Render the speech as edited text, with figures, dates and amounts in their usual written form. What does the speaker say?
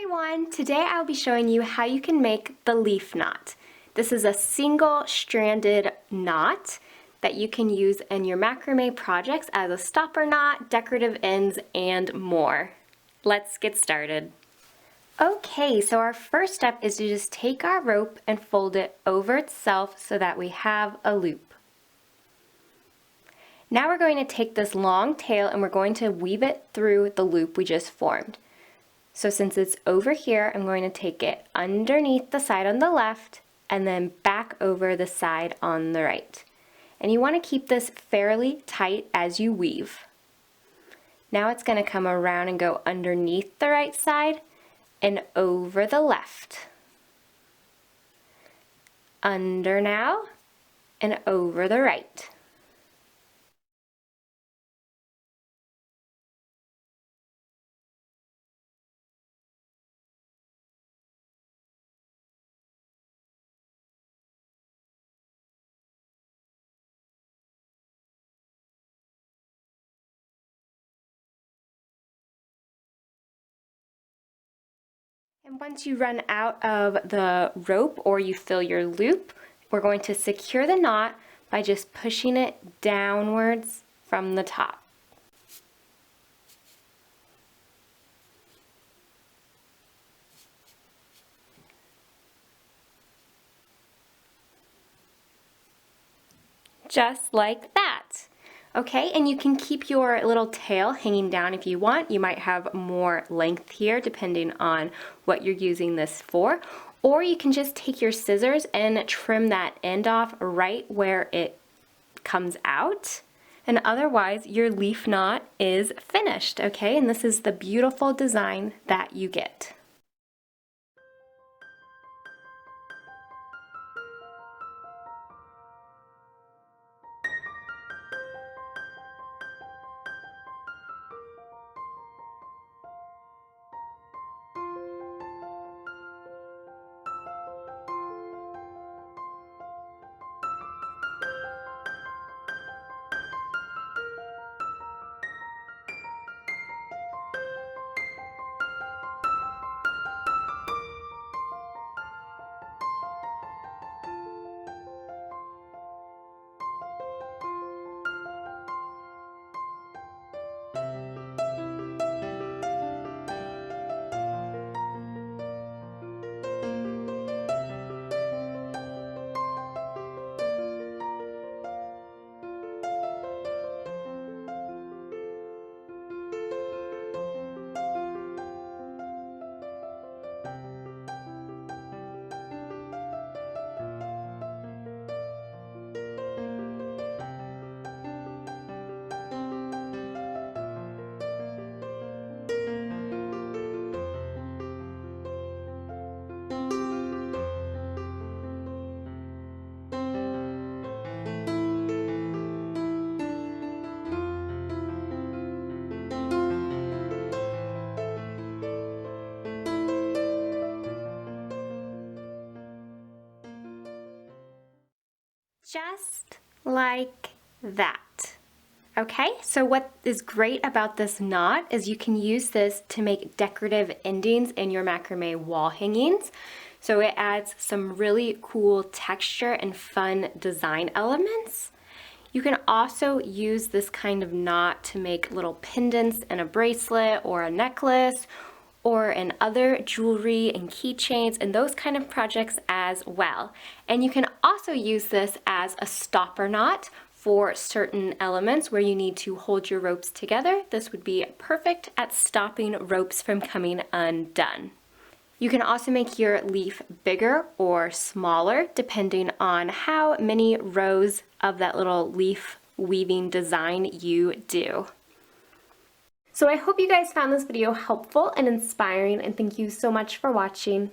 Everyone, today I'll be showing you how you can make the leaf knot. This is a single stranded knot that you can use in your macrame projects as a stopper knot, decorative ends, and more. Let's get started. Okay, so our first step is to just take our rope and fold it over itself so that we have a loop. Now we're going to take this long tail and we're going to weave it through the loop we just formed. So since it's over here, I'm going to take it underneath the side on the left and then back over the side on the right. And you want to keep this fairly tight as you weave. Now it's going to come around and go underneath the right side and over the left. Under now and over the right. And once you run out of the rope or you fill your loop, we're going to secure the knot by just pushing it downwards from the top. Just like that. Okay, and you can keep your little tail hanging down if you want. You might have more length here depending on what you're using this for. Or you can just take your scissors and trim that end off right where it comes out. And otherwise, your leaf knot is finished, okay? And this is the beautiful design that you get. Just like that. Okay, so what is great about this knot is you can use this to make decorative endings in your macrame wall hangings. So it adds some really cool texture and fun design elements. You can also use this kind of knot to make little pendants in a bracelet or a necklace or in other jewelry and keychains and those kind of projects as well. And you can also use this as a stopper knot for certain elements where you need to hold your ropes together. This would be perfect at stopping ropes from coming undone. You can also make your leaf bigger or smaller depending on how many rows of that little leaf weaving design you do. So I hope you guys found this video helpful and inspiring, and thank you so much for watching.